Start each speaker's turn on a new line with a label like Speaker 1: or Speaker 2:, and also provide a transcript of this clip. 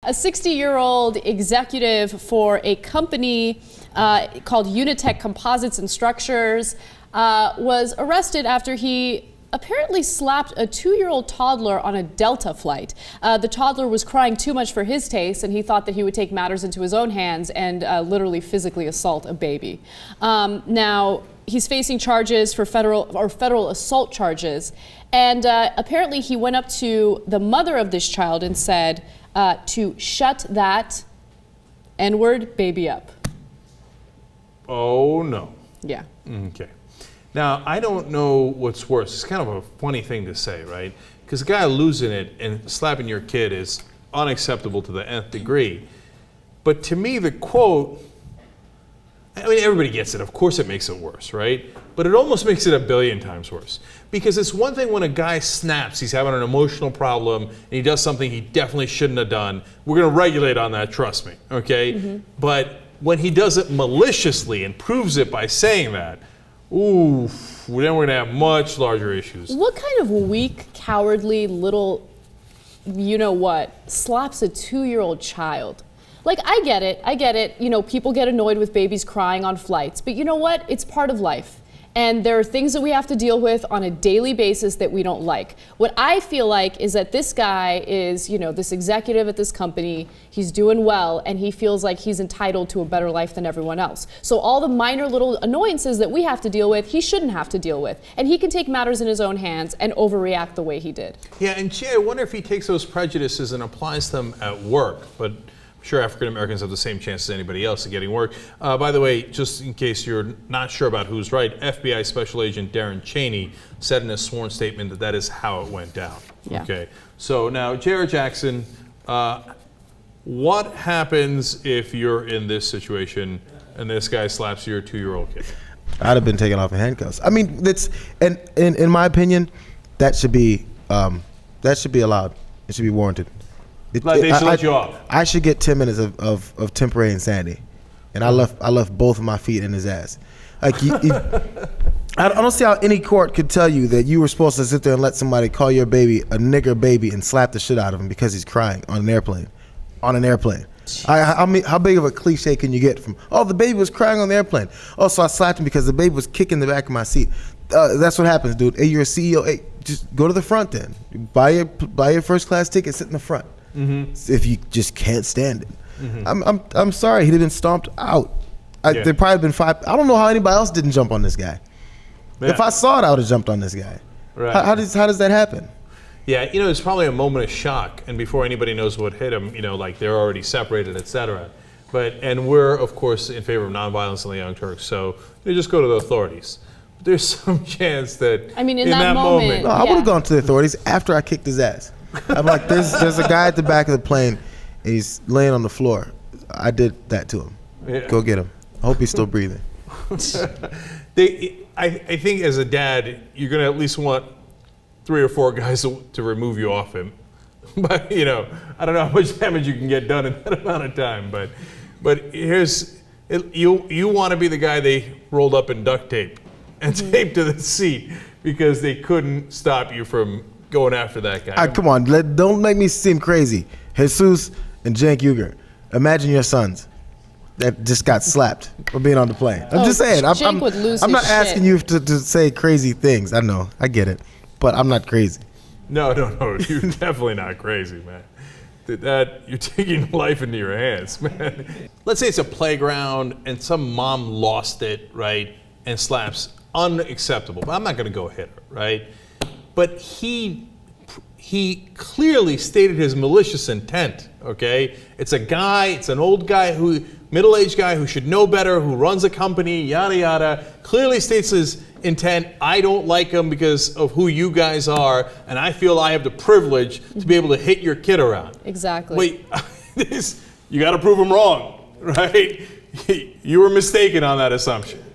Speaker 1: A 60-year-old executive for a company called Unitech Composites and Structures was arrested after he apparently slapped a 2-year-old toddler on a Delta flight. The toddler was crying too much for his taste, and he thought that he would take matters into his own hands and literally physically assault a baby. Now, he's facing charges for federal assault charges, and apparently he went up to the mother of this child and said to shut that N-word baby up.
Speaker 2: Oh, no.
Speaker 1: Yeah.
Speaker 2: Okay. Now, I don't know what's worse. It's kind of a funny thing to say, right? Because a guy losing it and slapping your kid is unacceptable to the nth degree. But to me, the quote, I mean, everybody gets it. Of course it makes it worse, right? But it almost makes it a billion times worse. Because it's one thing when a guy snaps, he's having an emotional problem, and he does something he definitely shouldn't have done. We're going to regulate on that, trust me, okay? Mm-hmm. But when he does it maliciously and proves it by saying that, ooh, then we're going to have much larger issues.
Speaker 1: What kind of weak, cowardly little, you-know-what, slaps a 2-year-old child? Like, I get it. You know, people get annoyed with babies crying on flights, but you know what? It's part of life. And there are things that we have to deal with on a daily basis that we don't like. What I feel like is that this guy is, you know, this executive at this company, he's doing well, and he feels like he's entitled to a better life than everyone else. So all the minor little annoyances that we have to deal with, he shouldn't have to deal with. And he can take matters in his own hands and overreact the way he did.
Speaker 2: Yeah, and Jay, I wonder if he takes those prejudices and applies them at work. But I'm sure African Americans have the same chance as anybody else of getting work. By the way, just in case you're not sure about who's right, FBI Special Agent Darren Cheney said in a sworn statement that that is how it went down.
Speaker 1: Yeah.
Speaker 2: Okay. So now, Jayar Jackson, what happens if you're in this situation and this guy slaps your 2-year-old kid?
Speaker 3: I'd have been taken off in handcuffs. I mean, that's, and in my opinion, that should be allowed. It should be warranted.
Speaker 2: Like they should let you off.
Speaker 3: I should get 10 minutes of temporary insanity, and I left both of my feet in his ass. Like I don't see how any court could tell you that you were supposed to sit there and let somebody call your baby a nigger baby and slap the shit out of him because he's crying on an airplane. How big of a cliche can you get from, oh, the baby was crying on the airplane. Oh, so I slapped him because the baby was kicking the back of my seat. That's what happens, dude. Hey, you're a CEO. Hey, just go to the front then. Buy your first class ticket, sit in the front. Mm-hmm. If you just can't stand it. Mm-hmm. I'm sorry, he'd have been stomped out. There'd probably been 5. I don't know how anybody else didn't jump on this guy. Yeah. If I saw it, I would have jumped on this guy. Right. How does that happen?
Speaker 2: Yeah, you know, it's probably a moment of shock, and before anybody knows what hit him, you know, like they're already separated, etc. And we're of course in favor of nonviolence in the Young Turks, so you just go to the authorities. But there's some chance that
Speaker 1: in that moment
Speaker 3: no, I would have gone to the authorities after I kicked his ass. I'm like, there's a guy at the back of the plane, and he's laying on the floor. I did that to him. Yeah. Go get him. I hope he's still breathing.
Speaker 2: I think as a dad, you're going to at least want 3 or 4 guys to remove you off him. But, you know, I don't know how much damage you can get done in that amount of time. But you want to be the guy they rolled up in duct tape and taped to the seat because they couldn't stop you from going after that guy.
Speaker 3: Come on, don't make me seem crazy. Jesus and Cenk Uygur, imagine your sons that just got slapped for being on the plane. I'm just saying. I'm not asking you to say crazy things. I know, I get it, but I'm not crazy.
Speaker 2: No, you're definitely not crazy, man. You're taking life into your hands, man. Let's say it's a playground and some mom lost it, right, and slaps. Unacceptable, but I'm not going to go hit her, right? But he clearly stated his malicious intent, okay? It's an old guy, middle-aged guy who should know better, who runs a company, yada, yada, clearly states his intent. I don't like him because of who you guys are, and I feel I have the privilege to be able to hit your kid around.
Speaker 1: Exactly.
Speaker 2: Wait, you got to prove him wrong, right? You were mistaken on that assumption.